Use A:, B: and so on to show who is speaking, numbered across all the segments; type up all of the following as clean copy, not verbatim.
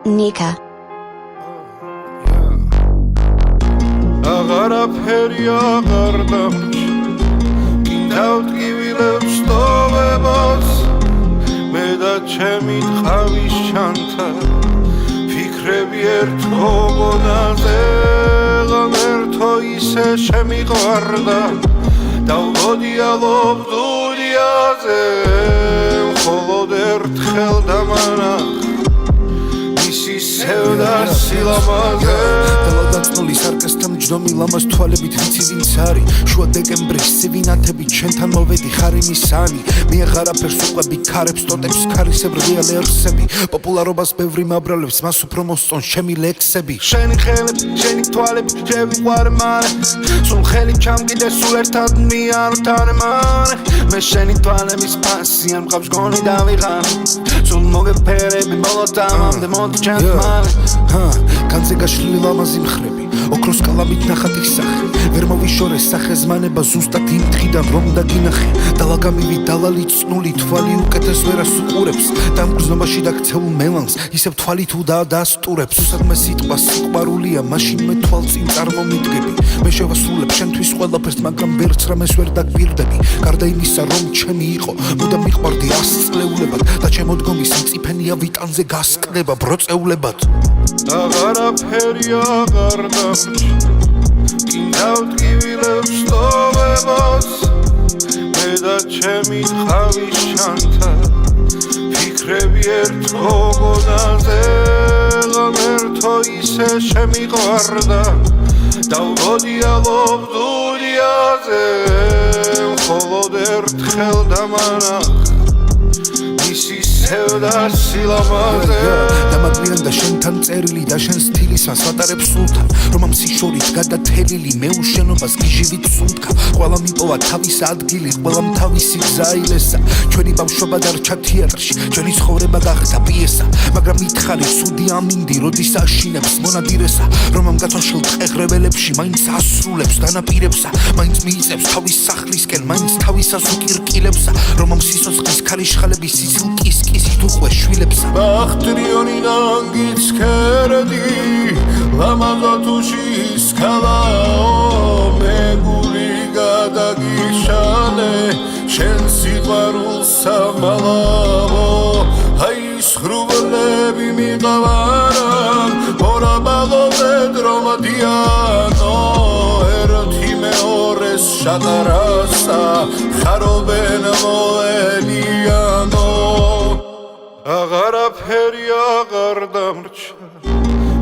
A: Nika.
B: Agarapheri agar damrchi Gindavtgivilebs tovebos Me da chemi tqavis chanta Fikrები ertko gonaze Erto ise shemiqvarda Davlodi alob duniaze Მხოლოდ ერთხელ დამანახ Sevda silamaze
C: დაწნული სარკესთან ჯდომი ლამაზ თვალებით ვიცი ვინც არის შუა დეკემბრის სივინათებით შენთან მოვედი ხარ იმის სანი მე აღარაფერს უყვები ქარებს ტოტებს ქარისებრ რეალე არსები პოპულარობას ბევრი მაბრალებს მას უფრო მოსწონს ჩემი ლექსები
B: შენი ხელები შენი თვალები შევიყვარე მალე სულ ხელი ჩამგიდე სულ ერთად მიანვრთანე მალე მე შენი თვალების ფასი ამ ყავს გონი დავიღალე სულ მოგეფერები ბოლო დამამდე მოდი ჩანს განზე გაშლილი ლამაზი მხრები ოქროს კალამით ნახატი სახე ვერ მოვიშორე სახეზმანება ზუსტად იმ დღიდან რომ დაგინახე დალაგამივი დალალი წნული თვალი უკეთეს ვერას უყურებს დამგრძნობაში დაქცეულ მელანს ისევ თვალი თუ დაასტურებს უსადმე სიტყვა სიყვარულია მაშინ მე თვალწინ წარმომიდგები მე შევასრულებ შენთვის ყველაფერს მაგრამ ვერც რამეს ვერ დაგვირდები გარდა იმისა რომ ჩემი იყო მუდამ მიყვარდი 100 წლეულებად და ჩემო დგომის მწიფენია ვიტანზე გასკდება ბროწეულებად Agarapheri agar damrchi Gindavtgivilebs tovebos Me da chemi tqavis chanta Fikrები ertko gonaze Erto ise shemiqvarda Davlodi alob duniaze Მხოლოდ ერთხელ დამანახ Sevda silamaze
C: დამაგრიან და შენთან წერილი და შენ სტილისას ვატარებ სულთან რომ ამ სიშორით გადათელილი მე უშენობას გიჟივით სუნთქა ყველა მიპოვა თავის ადგილი ყველამ თავისი გზა ილესა ჩვენი ბავშვობა დარჩა თეატრში ჩვენი ცხოვრება გახდა პიესა მაგრამ მითხარი სუდი ამინდი როდის აშინებს მონადირესა რომ ამ გათოშილ ტყეღრებელებში მაინც ასრულებს დანაპირებსა მაინც მიიწევს თავის სახლისკენ მაინც თავისას უკირკილებსა რომ ამ სიცოცხლის ქარიშხალების სიცილკის
B: Բախտրիոնի նանգից կերդի Լամազատուշիս կալաո Մեգուրի գադագի շան է Շեն սիղարուլ սամալավո Հայիս խրուվլեբի մի գավարան Որաբալով է դրոմադիանո Էրոթի մե օրես շատարասա Խարով են մոլելիանո Agarapheri agar damrchi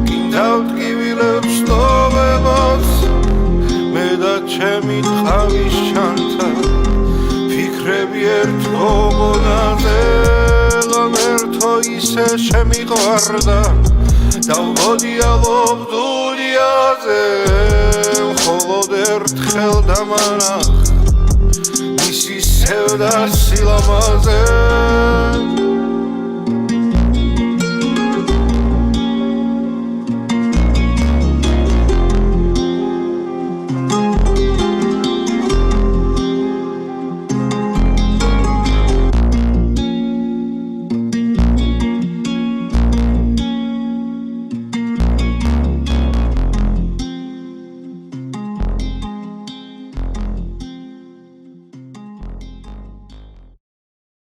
B: Gindavtgivilebs tovebos Me da chemi tqavis chanta Fikrები ertko gonaze Erto ise shemiqvarda Davlodi alob duniaze Მხოლოდ ერთხელ დამანახ Sevda silamaze